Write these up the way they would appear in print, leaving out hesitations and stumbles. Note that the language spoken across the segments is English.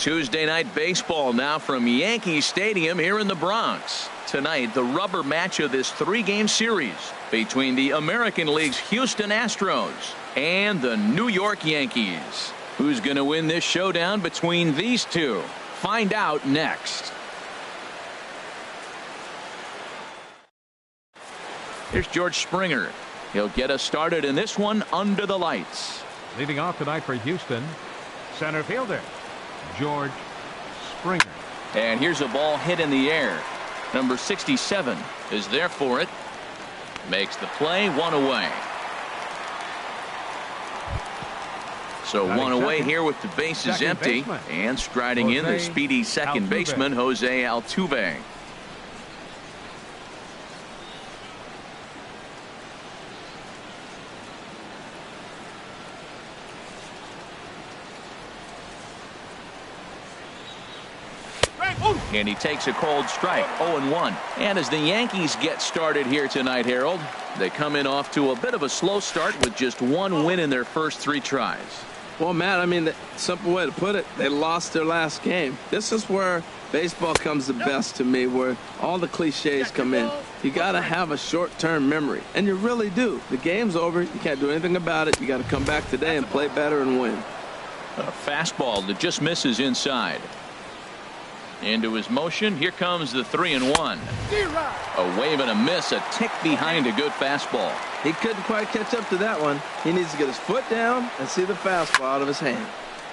Tuesday night baseball now from Yankee Stadium here in the Bronx. Tonight, the rubber match of this three-game series between the American League's Houston Astros and the New York Yankees. Who's going to win this showdown between these two? Find out next. Here's George Springer. He'll get us started in this one under the lights. Leading off tonight for Houston, center fielder George Springer. And here's a ball hit in the air. Number 67 is there for it. Makes the play, one away. So one away here with the bases empty. Baseman. And striding in the speedy second baseman, Jose Altuve. And he takes a cold strike, 0-1. And as the Yankees get started here tonight, Harold, they come in off to a bit of a slow start with just one win in their first three tries. Well, Matt, I mean, the simple way to put it, they lost their last game. This is where baseball comes the best to me, where all the cliches come in. You got to have a short-term memory, and you really do. The game's over. You can't do anything about it. You got to come back today and play better and win. A fastball that just misses inside. Into his motion. Here comes the 3-1. A wave and a miss, a tick behind a good fastball. He couldn't quite catch up to that one. He needs to get his foot down and see the fastball out of his hand.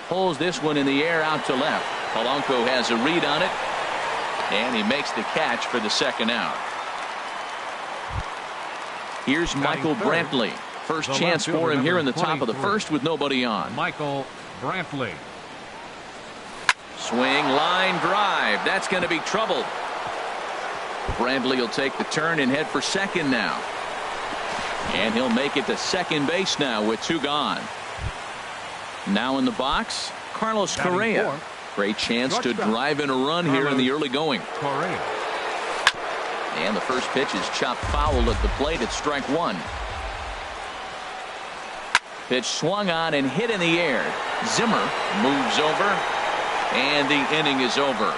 Pulls this one in the air out to left. Polanco has a read on it, and he makes the catch for the second out. Here's Michael Brantley. First chance for him here in the top of the first with nobody on. Michael Brantley. Swing, line drive. That's going to be trouble. Brantley will take the turn and head for second now. And he'll make it to second base now with two gone. Now in the box, Carlos Correa. Great chance to drive in a run here in the early going. Correa. And the first pitch is chopped foul at the plate at strike one. Pitch swung on and hit in the air. Zimmer moves over. And the inning is over.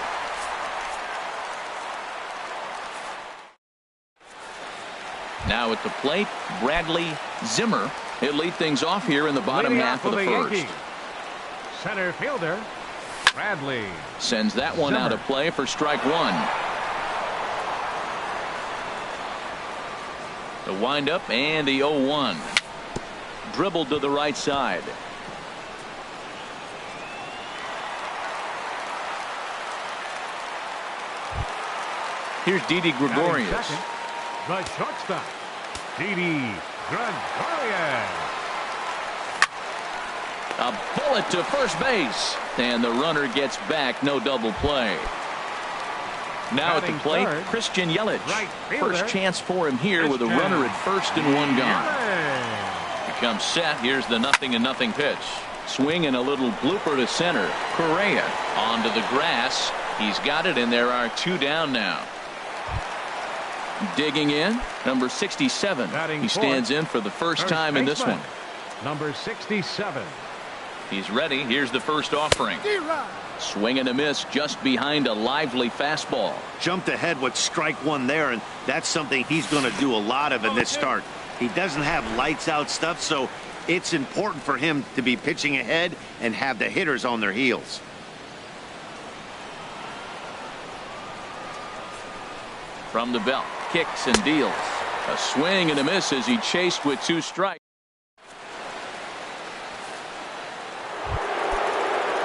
Now at the plate, Bradley Zimmer. He'll lead things off here in the bottom half of the first. Yankees. Center fielder Bradley sends that one out of play for strike one. The windup and the 0-1. Dribbled to the right side. Here's Didi Gregorius. The shortstop, Didi Gregorius. A bullet to first base. And the runner gets back. No double play. Now at the plate, Christian Yelich. First chance for him here with a runner at first and one gone. He comes set. Here's the 0-0 pitch. Swing and a little blooper to center. Correa onto the grass. He's got it, and there are two down now. Digging in, number 67. He stands in for the first time in this one. Number 67. He's ready. Here's the first offering. Swing and a miss just behind a lively fastball. Jumped ahead with strike one there, and that's something he's going to do a lot of in this start. He doesn't have lights out stuff, so it's important for him to be pitching ahead and have the hitters on their heels. From the belt, kicks and deals. A swing and a miss as he chased with two strikes.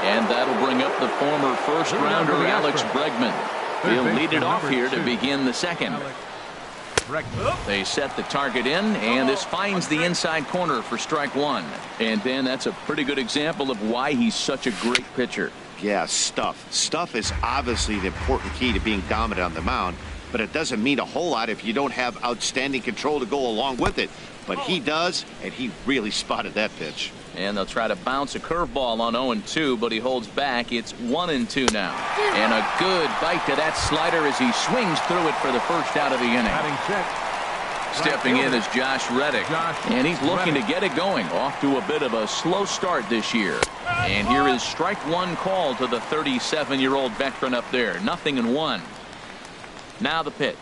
And that'll bring up the former first rounder Alex Bregman. He'll lead it off here to begin the second. They set the target in, and this finds the inside corner for strike one. And Ben, that's a pretty good example of why he's such a great pitcher. Yeah, stuff. Stuff is obviously the important key to being dominant on the mound. But it doesn't mean a whole lot if you don't have outstanding control to go along with it. But he does, and he really spotted that pitch. And they'll try to bounce a curveball on 0-2, but he holds back. It's 1-2 now. And a good bite to that slider as he swings through it for the first out of the inning. Stepping in is Josh Reddick. And he's looking to get it going. Off to a bit of a slow start this year. And here is strike one call to the 37-year-old veteran up there. 0-1. Now the pitch.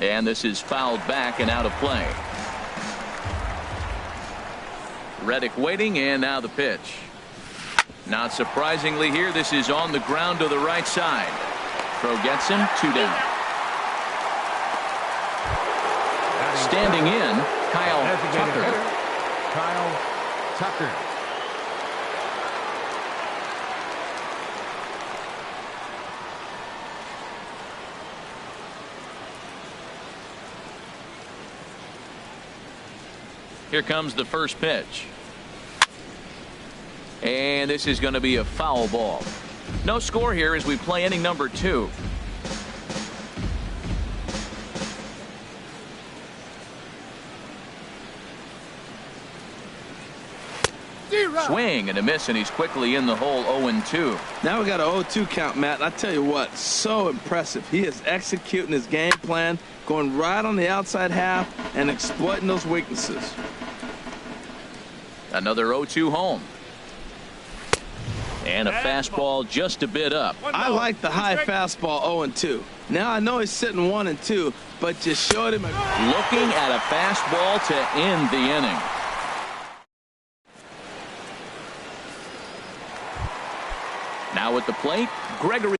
And this is fouled back and out of play. Reddick waiting, and now the pitch. Not surprisingly here, this is on the ground to the right side. Throw gets him, 2 down. Standing in, Kyle Tucker. Kyle Tucker. Here comes the first pitch. And this is going to be a foul ball. No score here as we play inning number 2. Swing and a miss, and he's quickly in the hole. 0-2. Now we got an 0-2 count, Matt. I tell you what, so impressive. He is executing his game plan, going right on the outside half and exploiting those weaknesses. Another 0-2 home. And a fastball just a bit up. I like the high fastball 0-2. Now I know he's sitting 1-2, but just showed him. Looking at a fastball to end the inning. Now at the plate, Gregory.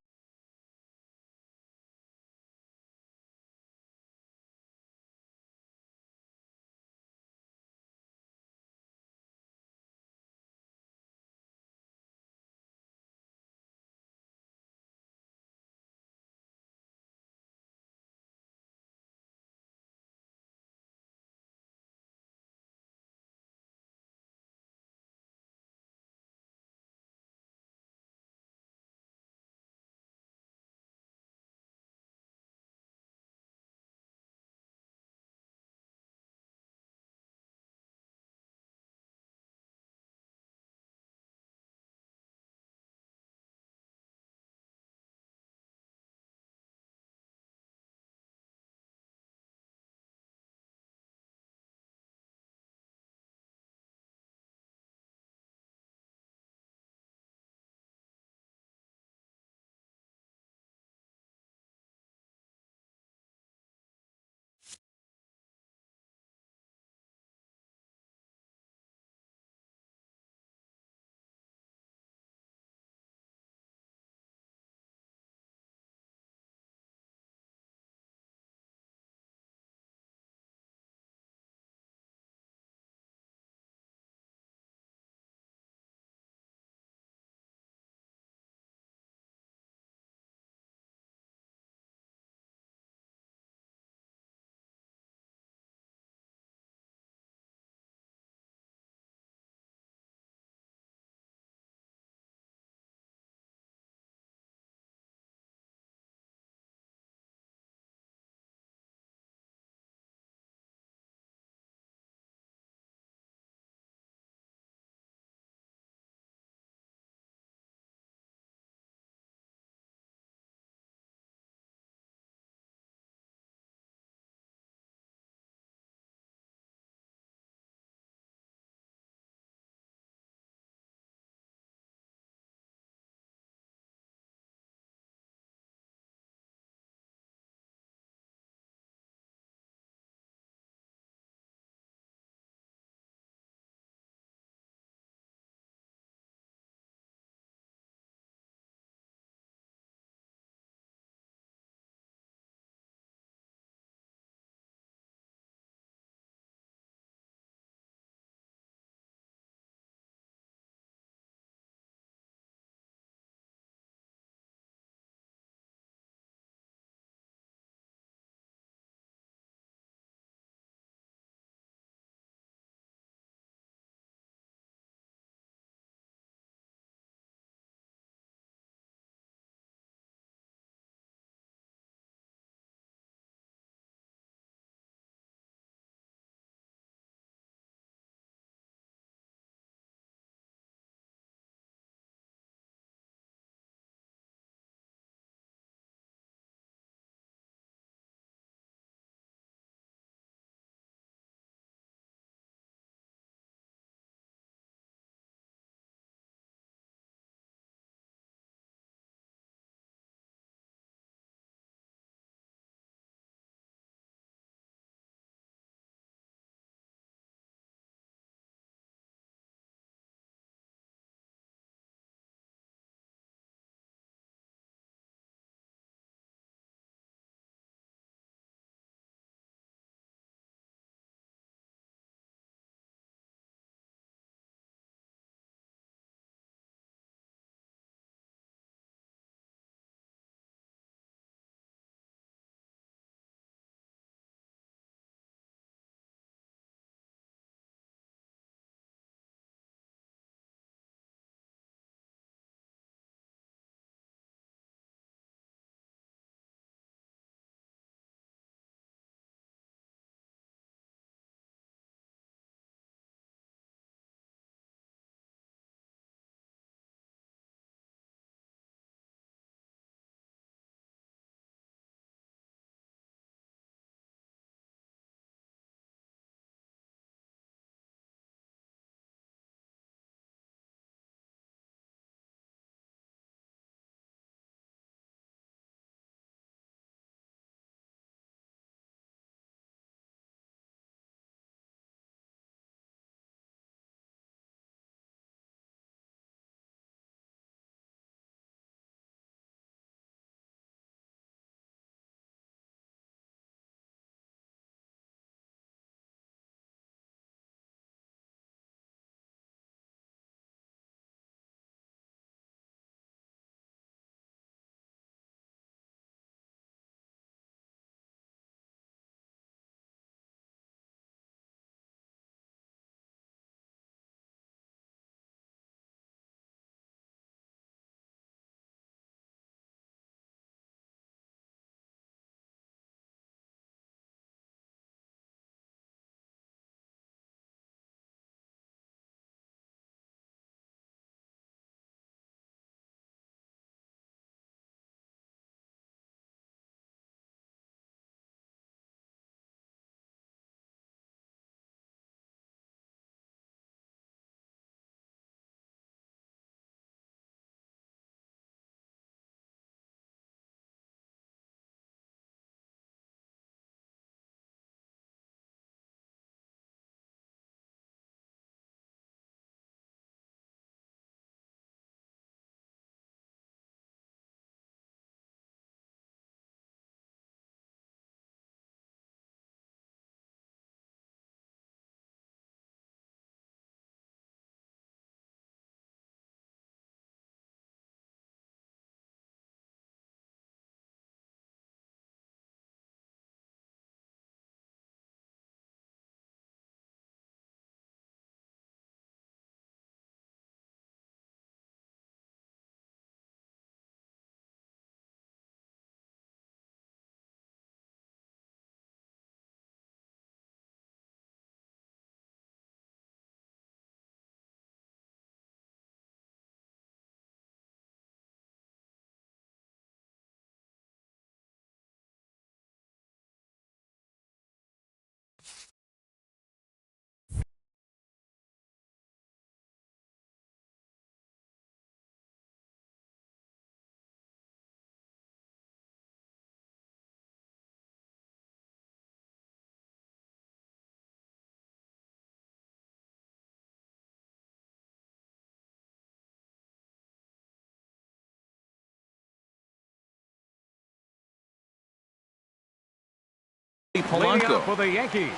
Leading Polanco. off for the Yankees,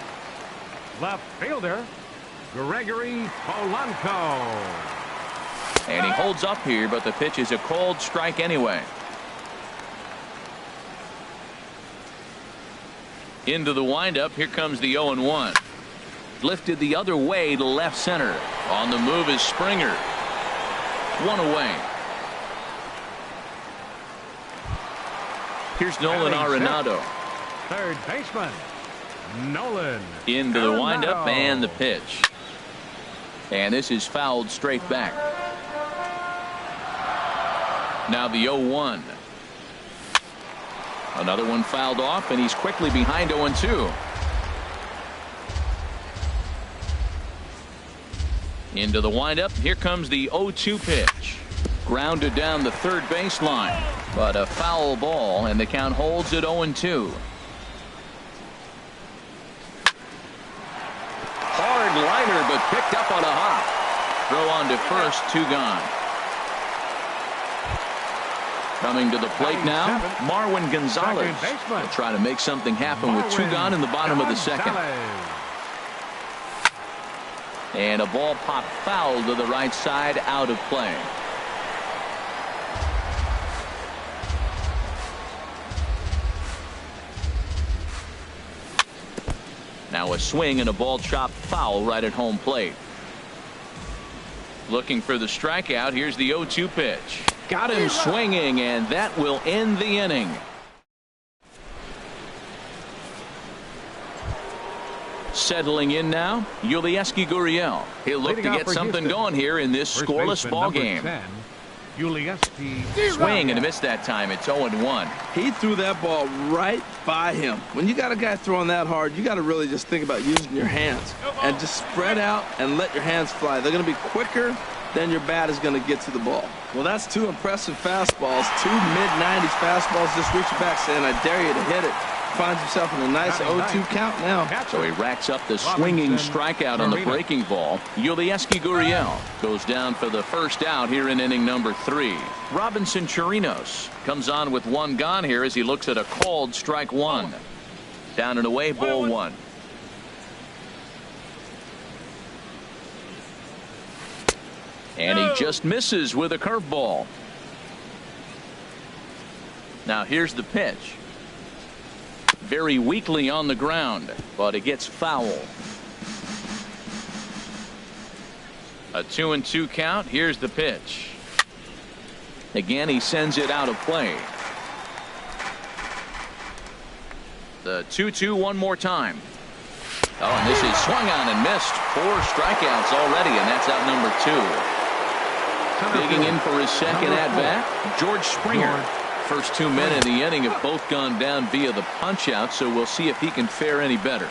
left fielder, Gregory Polanco. And he holds up here, but the pitch is a called strike anyway. Into the windup. Here comes the 0-1. Lifted the other way to left center. On the move is Springer. One away. Here's Nolan Arenado. Third baseman, Nolan. Into the windup Arenado. and the pitch. And this is fouled straight back. Now the 0-1. Another one fouled off, and he's quickly behind 0-2. Into the windup. Here comes the 0-2 pitch. Grounded down the third baseline, but a foul ball, and the count holds at 0-2. Hard liner, but picked up on a hop. Throw on to first, 2 gone. Coming to the plate now, Marwin Gonzalez. Will try to make something happen with 2 gone in the bottom of the second. And a ball popped foul to the right side, out of play. Now a swing and a ball chopped foul right at home plate. Looking for the strikeout. Here's the 0-2 pitch. Got him swinging, and that will end the inning. Settling in now, Yulieski Gurriel. He'll look to get something going here in this scoreless ball game. Swing and a miss that time. It's 0-1. He threw that ball right by him. When you got a guy throwing that hard, you got to really just think about using your hands and just spread out and let your hands fly. They're going to be quicker than your bat is going to get to the ball. Well, that's 2 impressive fastballs, 2 mid-90s fastballs. Just reaching back saying, I dare you to hit it. Finds himself in a nice 0-2 count now. So he racks up the swinging strikeout on the breaking ball. Yulieski Gurriel goes down for the first out here in inning number 3. Robinson Chirinos comes on with 1 gone here as he looks at a called strike 1. Down and away, ball 1. And he just misses with a curveball. Now here's the pitch. Very weakly on the ground, but it gets foul. A 2-2 count. Here's the pitch. Again, he sends it out of play. The 2-2 one more time. Oh, and this is swung on and missed. 4 strikeouts already, and that's out number 2. Digging in for his second at-bat, George Springer. First 2 men in the inning have both gone down via the punch-out, so we'll see if he can fare any better.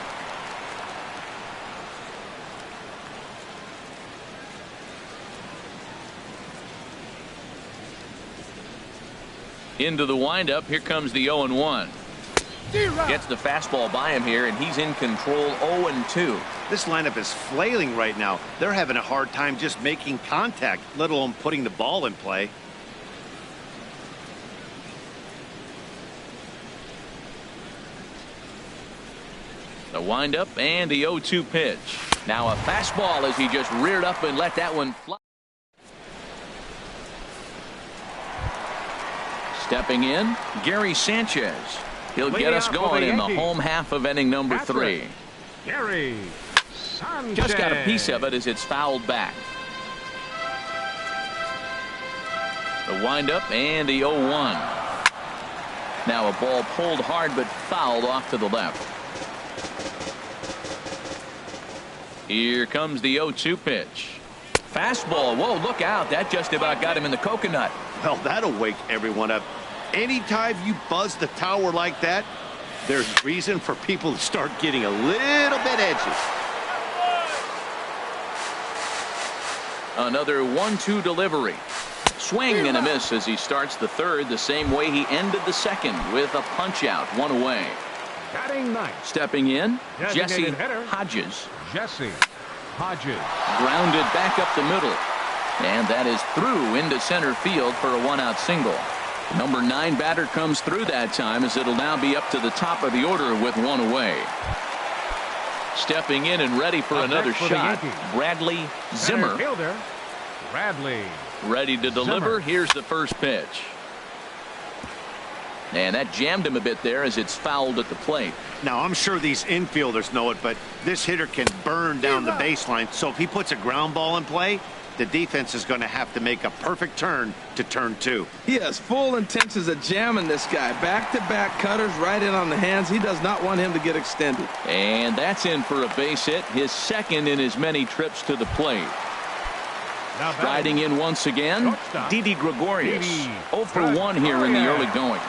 Into the windup. Here comes the 0-1. Gets the fastball by him here, and he's in control. 0-2. This lineup is flailing right now. They're having a hard time just making contact, let alone putting the ball in play. The windup and the 0-2 pitch. Now a fastball as he just reared up and let that one fly. Stepping in, Gary Sanchez. He'll get us going in the home half of inning number 3. Gary Sanchez. Just got a piece of it as it's fouled back. The windup and the 0-1. Now a ball pulled hard but fouled off to the left. Here comes the 0-2 pitch. Fastball. Whoa, look out. That just about got him in the coconut. Well, that'll wake everyone up. Anytime you buzz the tower like that, there's reason for people to start getting a little bit edgy. Another 1-2 delivery. Swing and a miss as he starts the third the same way he ended the second with a punch out. 1 away. Batting ninth. Stepping in, Jesse Designated hitter. Hodges. Jesse Hodges. Grounded back up the middle. And that is through into center field for a 1-out single. Number 9 batter comes through that time, as it'll now be up to the top of the order with one away. Stepping in and ready for another shot, Bradley Zimmer. Fielder, Bradley. Ready to deliver. Here's the first pitch. And that jammed him a bit there as it's fouled at the plate. Now, I'm sure these infielders know it, but this hitter can burn down the baseline. So if he puts a ground ball in play, the defense is going to have to make a perfect turn to turn 2. He has full intentions of jamming this guy. Back-to-back cutters right in on the hands. He does not want him to get extended. And that's in for a base hit, his second in his many trips to the plate. Striding in once again, Didi Gregorius. 0 for 1 here in the early going.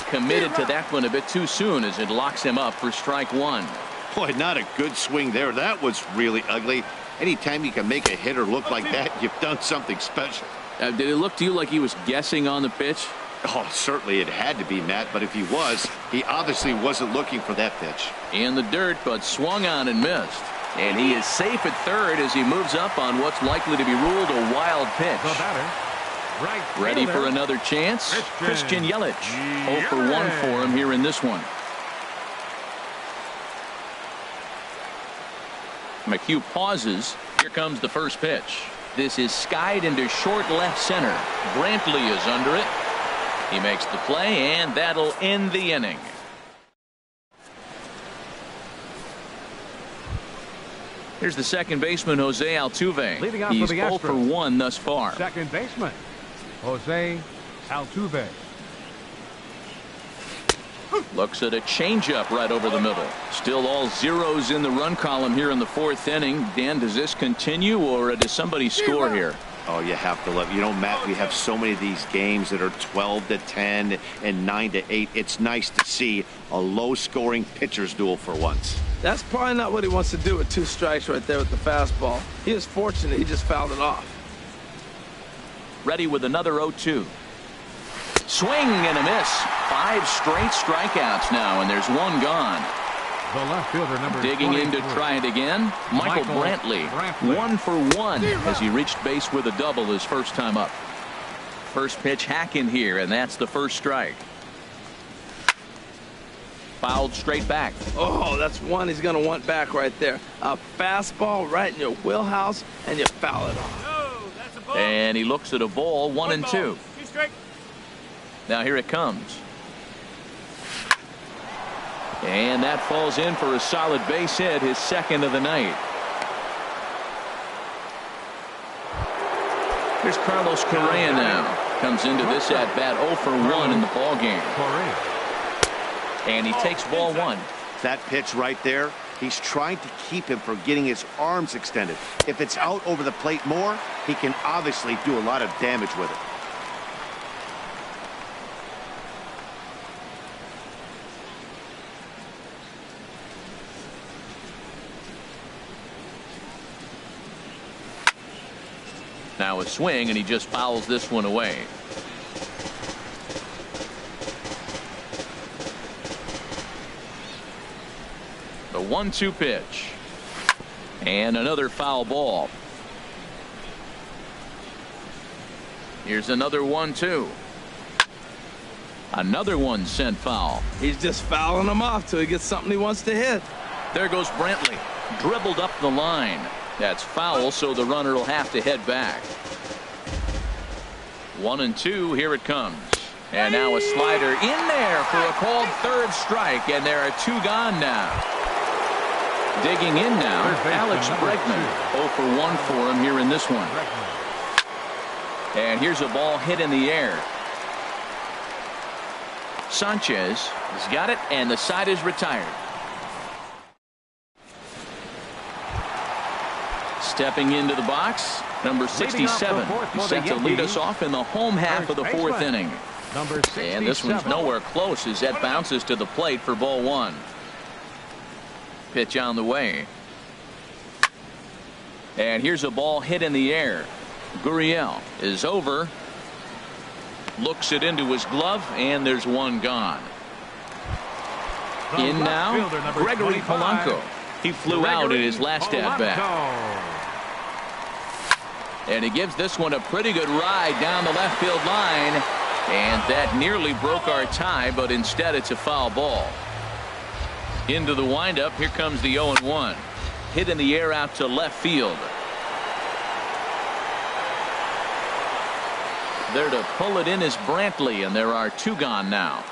Committed to that one a bit too soon as it locks him up for strike 1. Boy, not a good swing there. That was really ugly. Anytime you can make a hitter look like that, you've done something special. Did it look to you like he was guessing on the pitch? Oh, certainly it had to be, Matt, but if he was, he obviously wasn't looking for that pitch. In the dirt, but swung on and missed. And he is safe at third as he moves up on what's likely to be ruled a wild pitch. The batter, right Ready fielder, for another chance? Christian Yelich. 0 for 1 for him here in this one. McHugh pauses. Here comes the first pitch. This is skied into short left center. Brantley is under it. He makes the play, and that'll end the inning. Here's the second baseman, Jose Altuve. He's 0 for 1 thus far. Second baseman, Jose Altuve. Looks at a changeup right over the middle. Still all zeros in the run column here in the 4th inning. Dan, does this continue, or does somebody score here? Oh, you have to love it. You know, Matt, we have so many of these games that are 12-10 and 9-8. It's nice to see a low-scoring pitcher's duel for once. That's probably not what he wants to do with 2 strikes right there with the fastball. He is fortunate he just fouled it off. Ready with another 0-2. Swing and a miss. 5 straight strikeouts now, and there's one gone. The left fielder, number Digging in to try it again, Michael Brantley. 1 for 1 as he reached base with a double his first time up. First pitch hacking here, and that's the first strike. Fouled straight back. Oh, that's one he's going to want back right there. A fastball right in your wheelhouse, and you foul it off. And he looks at a ball, 1-2. Now here it comes. And that falls in for a solid base hit, his second of the night. Here's Carlos Correa now. Comes into this at bat 0 for 1 in the ball game. And he takes ball 1. That pitch right there, he's trying to keep him from getting his arms extended. If it's out over the plate more, he can obviously do a lot of damage with it. Now a swing, and he just fouls this one away. The 1-2 pitch. And another foul ball. Here's another 1-2. Another one sent foul. He's just fouling them off till he gets something he wants to hit. There goes Brantley. Dribbled up the line. That's foul, so the runner will have to head back. 1-2, here it comes. And now a slider in there for a called third strike, and there are 2 gone now. Digging in now, Alex Bregman. 0 for 1 for him here in this one. And here's a ball hit in the air. Sanchez has got it, and the side is retired. Stepping into the box, number 67. He's set to lead us off in the home half of the 4th inning. And this one's nowhere close as that bounces to the plate for ball 1. Pitch on the way. And here's a ball hit in the air. Gurriel is over. Looks it into his glove, and there's one gone. In now, Gregory Polanco. He flew out in his last at-bat. And he gives this one a pretty good ride down the left field line. And that nearly broke our tie, but instead it's a foul ball. Into the windup. Here comes the 0-1. Hit in the air out to left field. There to pull it in is Brantley, and there are 2 gone now.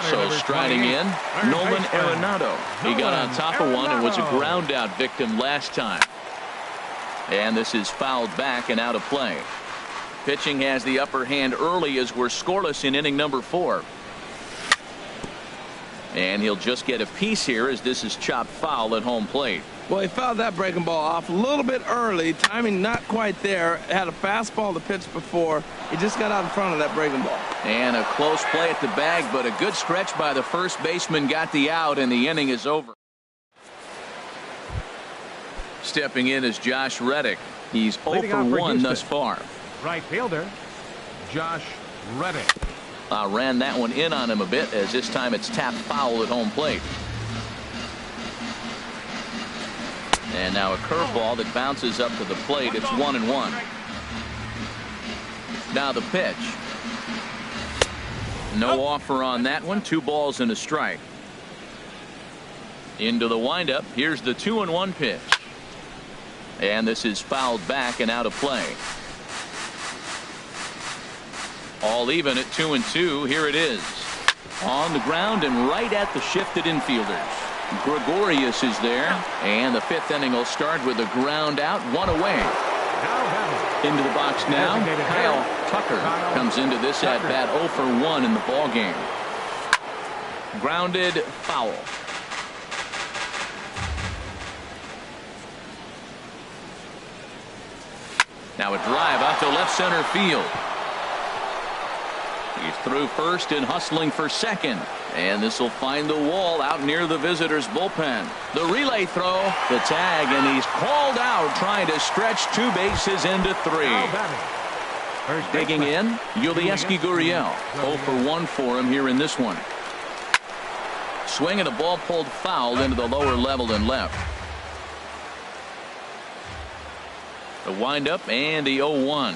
So striding in, Nolan Arenado. He got on top of one and was a ground out victim last time. And this is fouled back and out of play. Pitching has the upper hand early as we're scoreless in inning number 4. And he'll just get a piece here as this is chopped foul at home plate. Well, he fouled that breaking ball off a little bit early. Timing not quite there. Had a fastball to pitch before. He just got out in front of that breaking ball. And a close play at the bag, but a good stretch by the first baseman got the out, and the inning is over. Stepping in is Josh Reddick. He's 0 for 1 thus far. Right fielder, Josh Reddick. Ran that one in on him a bit, as this time it's tapped foul at home plate. And now a curveball that bounces up to the plate. It's 1-1. Now the pitch. No offer on that one. 2 balls and a strike. Into the windup. Here's the 2-1 pitch. And this is fouled back and out of play. All even at 2-2. Here it is. On the ground and right at the shifted infielders. Gregorius is there, and the 5th inning will start with a ground out, 1 away. Into the box now. Kyle Tucker comes into this at bat 0 for 1 in the ball game. Grounded, foul. Now a drive out to left center field. He's through first and hustling for second. And this will find the wall out near the visitors' bullpen. The relay throw, the tag, and he's called out trying to stretch 2 bases into 3. Digging in, Yulieski Gurriel. 0 for 1 for him here in this one. Swing and a ball pulled foul into the lower level and left. The windup and the 0-1.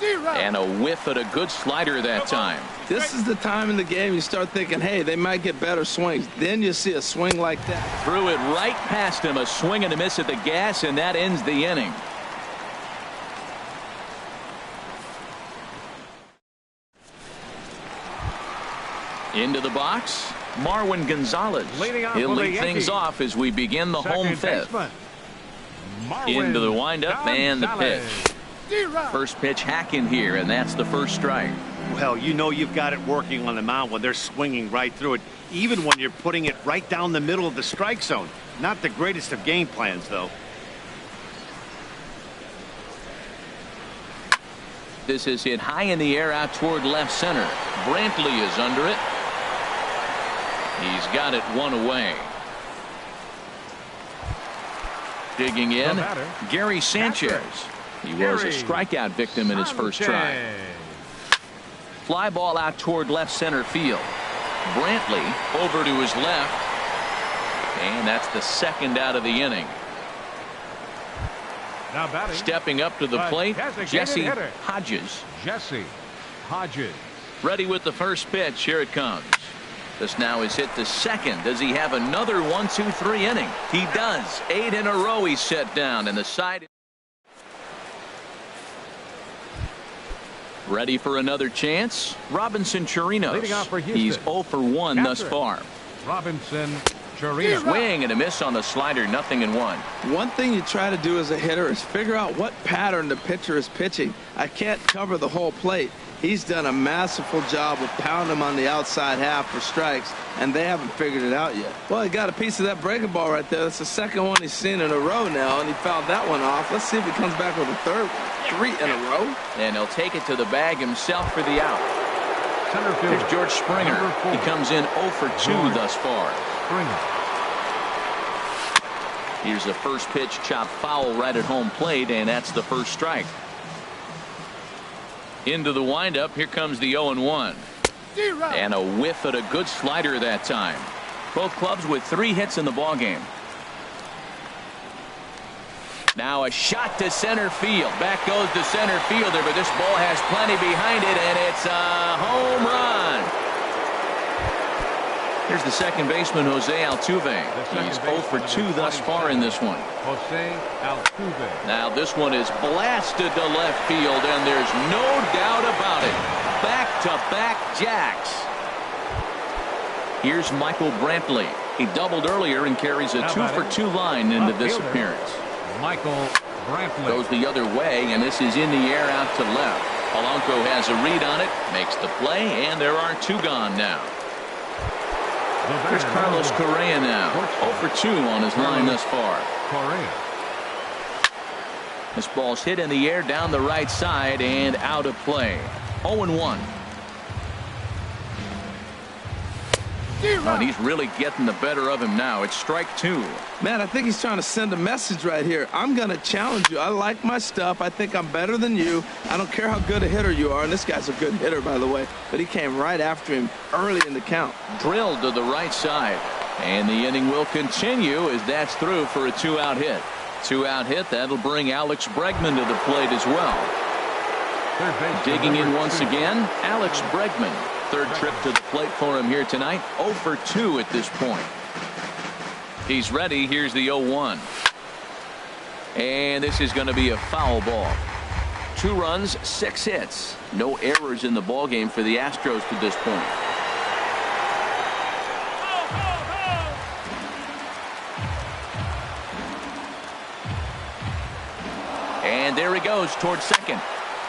And a whiff at a good slider that time. This is the time in the game you start thinking, hey, they might get better swings. Then you see a swing like that. Threw it right past him. A swing and a miss at the gas, and that ends the inning. Into the box, Marwin Gonzalez. He'll lead things off as we begin the home 5th. Into the windup and the pitch. First pitch hack in here, and that's the first strike. Well, you know you've got it working on the mound when they're swinging right through it, even when you're putting it right down the middle of the strike zone. Not the greatest of game plans, though. This is hit high in the air out toward left center. Brantley is under it. He's got it 1 away. Digging in, Gary Sanchez. He was a strikeout victim in his first try. Fly ball out toward left center field. Brantley over to his left. And that's the second out of the inning. Now batting, stepping up to the plate, Jesse Hodges. Ready with the first pitch. Here it comes. This now is hit to second. Does he have another 1-2-3 inning? He does. 8 in a row he's set down, and the side. Ready for another chance. Robinson Chirinos. He's 0 for 1 thus far. Robinson Chirinos. Swing and a miss on the slider. 0-1. One thing you try to do as a hitter is figure out what pattern the pitcher is pitching. I can't cover the whole plate. He's done a masterful job of pounding him on the outside half for strikes, and they haven't figured it out yet. Well, he got a piece of that breaking ball right there. That's the second one he's seen in a row now, and he fouled that one off. Let's see if he comes back with a third one. 3 in a row. And he'll take it to the bag himself for the out. Here's George Springer. He comes in 0 for 2 thus far. Here's the first pitch, chopped foul right at home plate, and that's the first strike. Into the windup. Here comes the 0-1. And a whiff at a good slider that time. Both clubs with 3 hits in the ballgame. Now a shot to center field. Back goes the center fielder, but this ball has plenty behind it, and it's a home run. Here's the second baseman, Jose Altuve. He's 0 for 2 thus far in this one. Jose Altuve. Now this one is blasted to left field, and there's no doubt about it. Back-to-back jacks. Here's Michael Brantley. He doubled earlier and carries a 2 for 2 line into this appearance. Michael Brantley goes the other way, and this is in the air out to left. Polanco has a read on it, makes the play, and there are 2 gone now. Here's Carlos Correa now. 0 for 2 on his line thus far. Correa. This ball's hit in the air down the right side and out of play. 0-1. Oh, he's really getting the better of him now. It's strike 2. Man, I think he's trying to send a message right here. I'm going to challenge you. I like my stuff. I think I'm better than you. I don't care how good a hitter you are. And this guy's a good hitter, by the way. But he came right after him early in the count. Drilled to the right side. And the inning will continue as that's through for a 2-out hit. 2-out hit. That'll bring Alex Bregman to the plate as well. Digging in once again, Alex Bregman. Third trip to the plate for him here tonight. 0 for 2 at this point. He's ready. Here's the 0-1. And this is going to be a foul ball. 2 runs, 6 hits. No errors in the ball game for the Astros to this point. And there he goes towards second.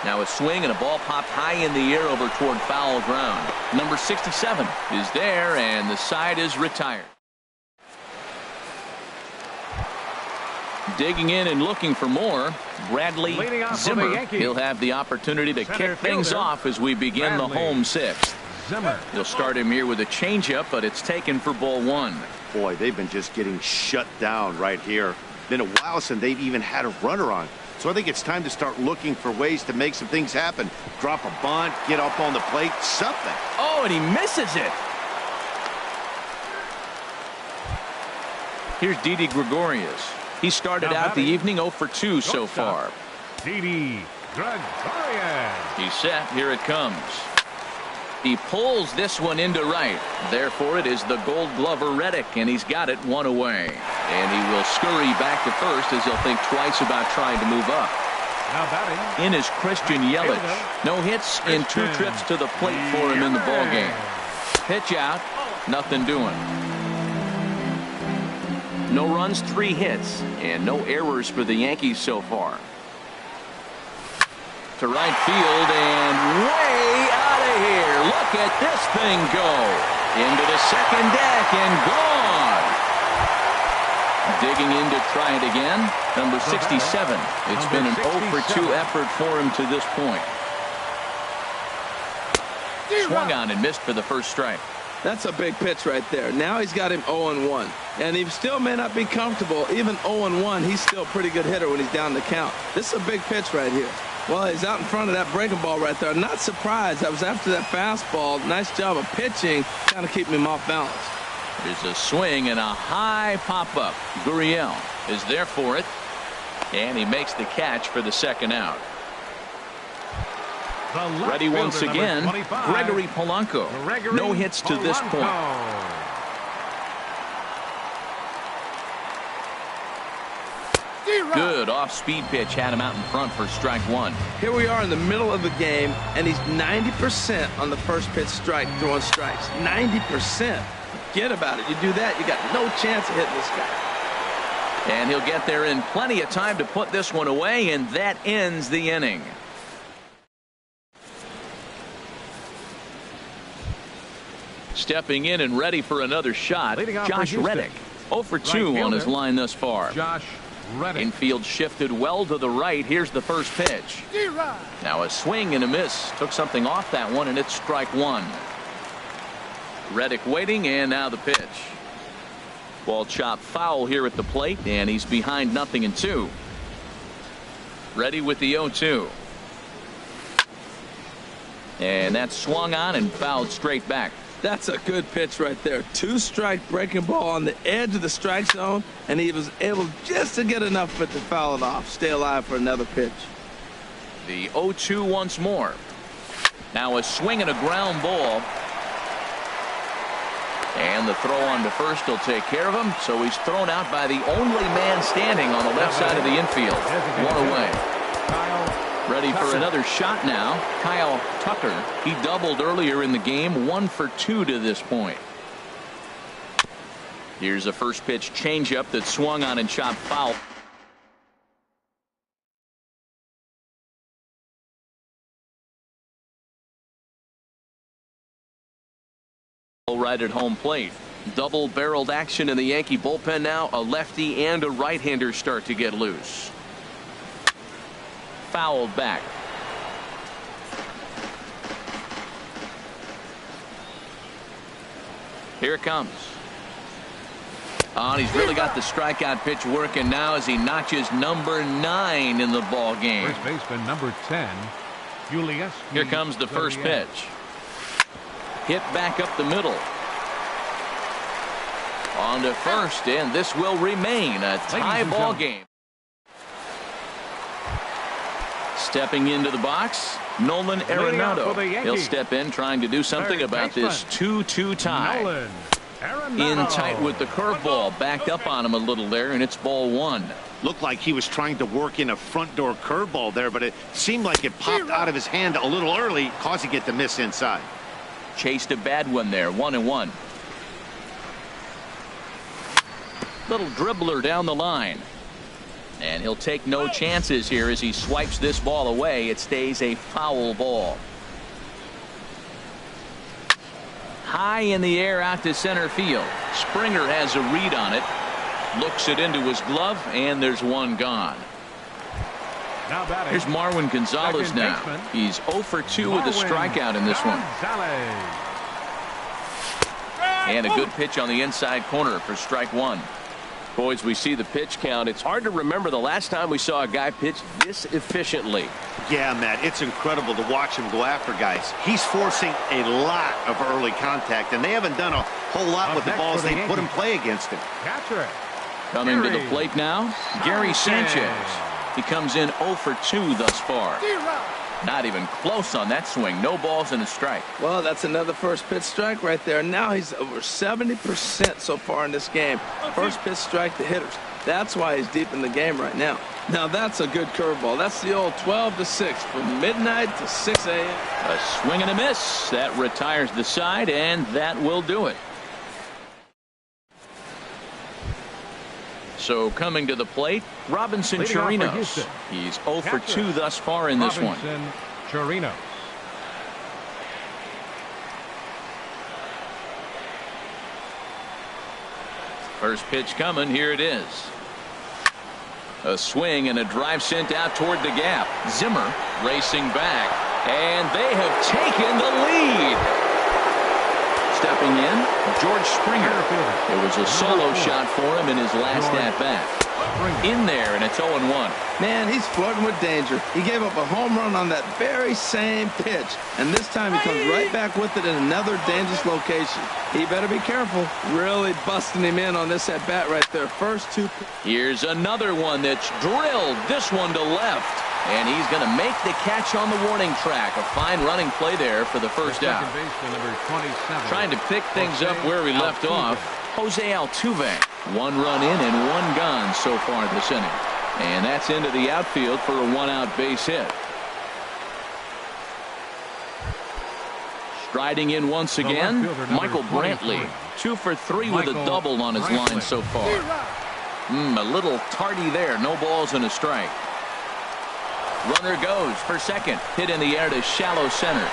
Now a swing and a ball popped high in the air over toward foul ground. Number 67 is there, and the side is retired. Digging in and looking for more, Bradley Zimmer. He'll have the opportunity to kick things off as we begin the home 6th. He'll start him here with a changeup, but it's taken for ball 1. Boy, they've been just getting shut down right here. Been a while since they've even had a runner on. So I think it's time to start looking for ways to make some things happen. Drop a bunt, get up on the plate, something. Oh, and he misses it. Here's Didi Gregorius. He started out the evening 0 for 2 so far. Didi Gregorius. He's set. Here it comes. He pulls this one into right. Therefore, it is the Gold Glover Reddick, and he's got it 1 away. And he will scurry back to first as he'll think twice about trying to move up. In is Christian Yelich. No hits in 2 trips to the plate for him in the ballgame. Pitch out. Nothing doing. No runs, 3 hits, and no errors for the Yankees so far. To right field and way out of here. Look at this thing go. Into the second deck and gone. Digging in to try it again. Number 67. It's been an 0 for 2 effort for him to this point. Swung on and missed for the first strike. That's a big pitch right there. Now he's got him 0-1. And he still may not be comfortable. Even 0-1, he's still a pretty good hitter when he's down the count. This is a big pitch right here. Well, he's out in front of that breaking ball right there. I'm not surprised. I was after that fastball. Nice job of pitching, kind of keeping him off balance. There's a swing and a high pop-up. Gurriel is there for it. And he makes the catch for the second out. Ready once again, Gregory Polanco. No hits to this point. Good off-speed pitch had him out in front for strike 1. Here we are in the middle of the game, and he's 90% on the first pitch strike, throwing strikes. 90%. Forget about it. You do that, you got no chance of hitting this guy. And he'll get there in plenty of time to put this one away, and that ends the inning. Stepping in and ready for another shot, Josh Reddick. 0 for 2 on his line thus far. Josh Reddick. Infield shifted well to the right. Here's the first pitch. Now a swing and a miss. Took something off that one, and it's strike 1. Reddick waiting, and now the pitch. Ball chopped foul here at the plate, and he's behind 0-2. Ready with the 0-2. And that's swung on and fouled straight back. That's a good pitch right there. 2-strike breaking ball on the edge of the strike zone, and he was able just to get enough of it to foul it off. Stay alive for another pitch. The 0-2 once more. Now a swing and a ground ball. And the throw on to first will take care of him. So he's thrown out by the only man standing on the left side of the infield. One away. Ready for another shot now. Kyle Tucker. He doubled earlier in the game. 1 for 2 to this point. Here's a first pitch changeup that swung on and chopped foul. Right at home plate. Double-barreled action in the Yankee bullpen now. A lefty and a right-hander start to get loose. Fouled back. Here it comes. And he's really got the strikeout pitch working now as he notches number 9 in the ball game. First baseman number 10, Julius. Here comes the first pitch. Hit back up the middle. On to first, and this will remain a tie ball game. Stepping into the box, Nolan Arenado. He'll step in trying to do something about this 2-2 tie. In tight with the curveball, backed up on him a little there, and it's ball 1. Looked like he was trying to work in a front door curveball there, but it seemed like it popped out of his hand a little early, causing it to miss inside. Chased a bad one there. 1-1. Little dribbler down the line. And he'll take no chances here as he swipes this ball away. It stays a foul ball. High in the air out to center field. Springer has a read on it. Looks it into his glove, and there's one gone. Here's Marwin Gonzalez now. He's 0 for 2 with a strikeout in this one. And a good pitch on the inside corner for strike 1. Boys, we see the pitch count. It's hard to remember the last time we saw a guy pitch this efficiently. Yeah, Matt, it's incredible to watch him go after guys. He's forcing a lot of early contact, and they haven't done a whole lot with the balls they put in play against him. Coming to the plate now, Gary Sanchez. He comes in 0 for 2 thus far. Not even close on that swing. No balls and a strike. Well, that's another first pitch strike right there. Now he's over 70% so far in this game. First pitch strike to hitters. That's why he's deep in the game right now. Now that's a good curveball. That's the old 12 to 6 from midnight to 6 a.m. A swing and a miss. That retires the side, and that will do it. So coming to the plate, Robinson Chirinos. He's 0 for 2 thus far in this one. Chirinos. First pitch coming. Here it is. A swing and a drive sent out toward the gap. Zimmer racing back, and they have taken the lead. Stepping in, George Springer. It was a solo shot for him in his last at-bat. In there, and it's 0-1. Man, he's flirting with danger. He gave up a home run on that very same pitch, and this time he comes right back with it in another dangerous location. He better be careful. Really busting him in on this at-bat right there. First 2. Here's another one that's drilled. This one to left. And he's going to make the catch on the warning track. A fine running play there for the first out. Trying to pick things up where we left off. Jose Altuve. 1 run in and 1 gone so far this inning. And that's into the outfield for a 1-out base hit. Striding in once again, Michael Brantley. 2 for 3 with a double on his line so far. A little tardy there. No balls and a strike. Runner goes for second. Hit in the air to shallow center.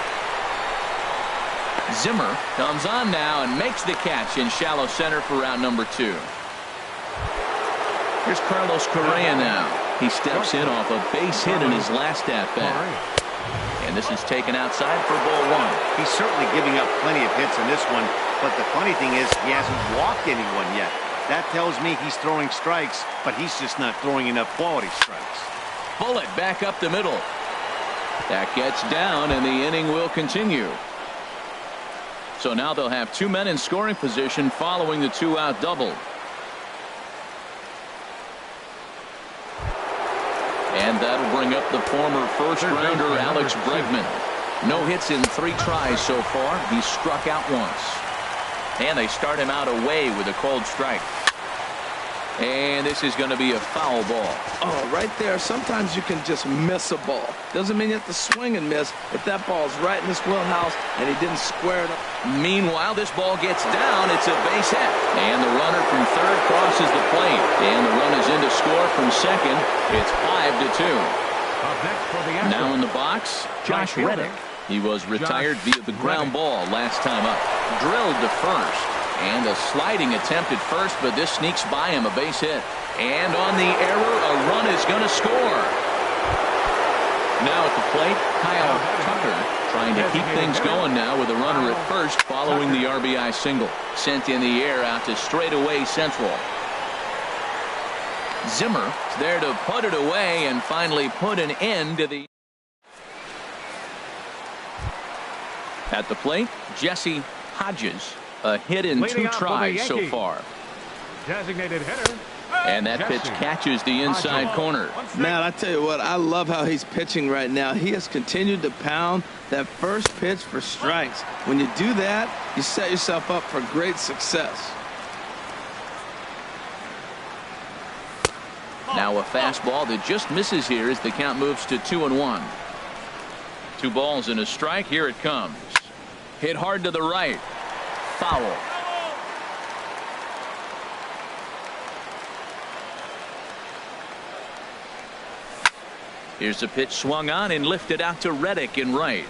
Zimmer comes on now and makes the catch in shallow center for out number 2. Here's Carlos Correa now. He steps in off a base hit in his last at-bat. And this is taken outside for ball 1. He's certainly giving up plenty of hits in this one, but the funny thing is he hasn't walked anyone yet. That tells me he's throwing strikes, but he's just not throwing enough quality strikes. Bullet back up the middle. That gets down, and the inning will continue. So now they'll have 2 men in scoring position following the 2-out double. And that'll bring up the former first-rounder Alex Bregman. No hits in 3 tries so far. He's struck out once. And they start him out away with a cold strike. And this is going to be a foul ball. Oh, right there. Sometimes you can just miss a ball. Doesn't mean you have to swing and miss. If that ball's right in his wheelhouse and he didn't square it up. Meanwhile, this ball gets down. It's a base hit. And the runner from third crosses the plate. And the run is in to score from second. It's 5-2. Now in the box, Josh Reddick. He was retired via the ground ball last time up. Drilled to first. And a sliding attempt at first, but this sneaks by him, a base hit. And on the error, a run is going to score. Now at the plate, Kyle Tucker trying to keep things going now with a runner at first following the RBI single. Sent in the air out to straightaway central. Zimmer is there to put it away and finally put an end to the... At the plate, Jesse Hodges. A hit in 2 tries so far. Designated hitter. And that pitch catches the inside corner. Man, I tell you what, I love how he's pitching right now. He has continued to pound that first pitch for strikes. When you do that, you set yourself up for great success. Now a fastball that just misses here as the count moves to 2-1. 2 balls and a strike. Here it comes. Hit hard to the right. Foul. Here's a pitch swung on and lifted out to Reddick in right.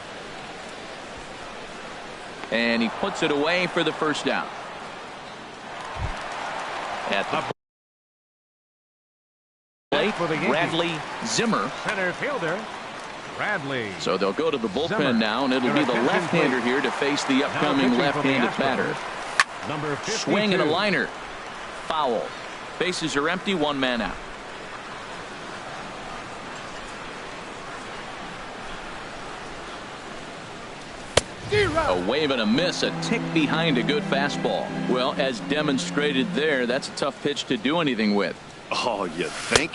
And he puts it away for the first down. At the plate, Bradley Zimmer. Center fielder. Bradley. So they'll go to the bullpen Zimmer. now, and it'll be the left-hander here to face the upcoming left-handed batter. Number 52. Swing and a liner. Foul. Bases are empty, 1 man out. A wave and a miss, a tick behind a good fastball. Well, as demonstrated there, that's a tough pitch to do anything with. Oh, you think?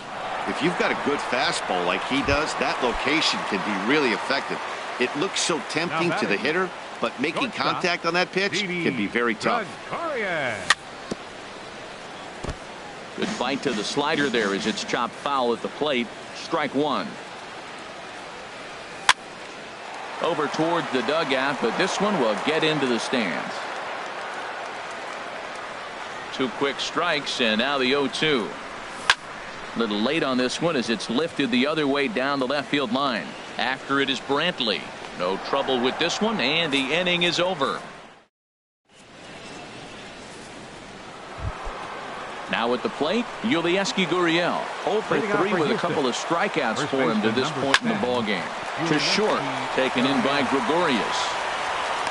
If you've got a good fastball like he does, that location can be really effective. It looks so tempting to the hitter, but making contact on that pitch can be very tough. Good bite to the slider there as it's chopped foul at the plate. Strike 1. Over towards the dugout, but this one will get into the stands. 2 quick strikes, and now the 0-2. A little late on this one as it's lifted the other way down the left field line. After it is Brantley. No trouble with this one, and the inning is over. Now at the plate, Yulieski Gurriel. 0 for 3 with a couple of strikeouts for him to this point in the ballgame. To short, taken in by Gregorius.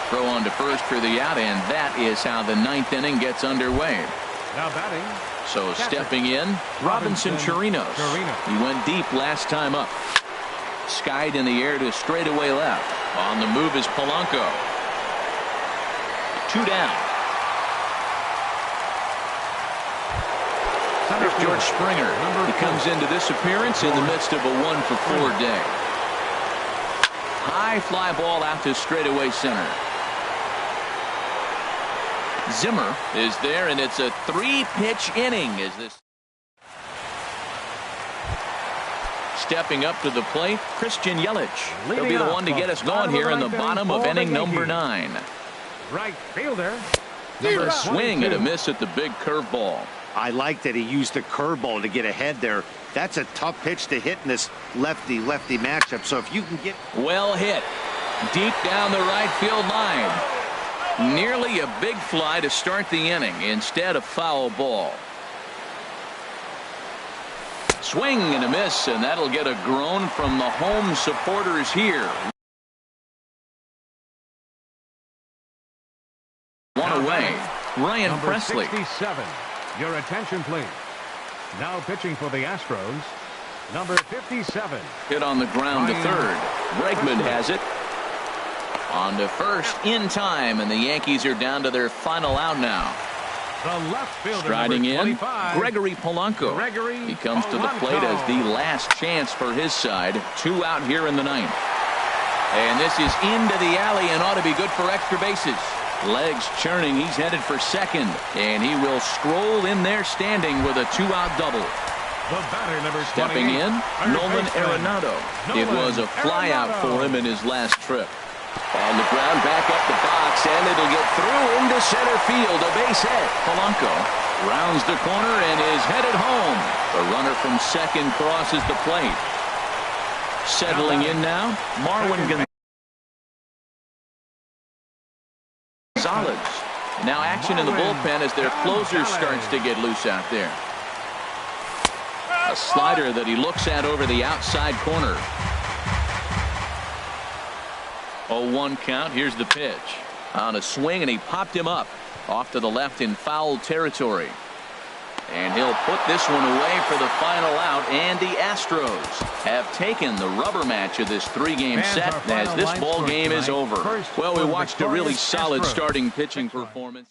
Throw on to first for the out, and that is how the 9th inning gets underway. Now batting. So stepping in, Robinson Chirinos. He went deep last time up. Skied in the air to straightaway left. On the move is Polanco. 2 down. Here's George Springer. He comes into this appearance in the midst of a 1 for 4 day. High fly ball out to straightaway center. Zimmer is there, and it's a 3-pitch inning. Is this stepping up to the plate? Christian Yelich. He'll be the one to get us going here in the bottom of inning number 9. Right fielder. A swing and a miss at the big curveball. I like that he used the curveball to get ahead there. That's a tough pitch to hit in this lefty-lefty matchup. So if you can get... Well hit. Deep down the right field line. Nearly a big fly to start the inning. Instead, a foul ball. Swing and a miss, and that'll get a groan from the home supporters here. 1 away. Ryan Number Presley. 67. Your attention, please. Now pitching for the Astros, number 57. Hit on the ground to third. Bregman has it. On to first in time, and the Yankees are down to their final out now. The left fielder, Striding in, 25, Gregory Polanco. He comes to the plate as the last chance for his side. 2 out here in the 9th. And this is into the alley and ought to be good for extra bases. Legs churning. He's headed for second. And he will stroll in there standing with a 2-out double. The batter, number Stepping in, Nolan Arenado. It was a flyout for him in his last trip. On the ground, back up the box, and it'll get through into center field. A base hit. Polanco rounds the corner and is headed home. The runner from second crosses the plate. Settling in now, Marwin Gonzalez. Now action in the bullpen as their closer starts to get loose out there. A slider that he looks at over the outside corner. 0-1 count. Here's the pitch. On a swing, and he popped him up. Off to the left in foul territory. And he'll put this one away for the final out. And the Astros have taken the rubber match of this 3-game set as this ball game is over. Well, we watched a really solid starting pitching performance.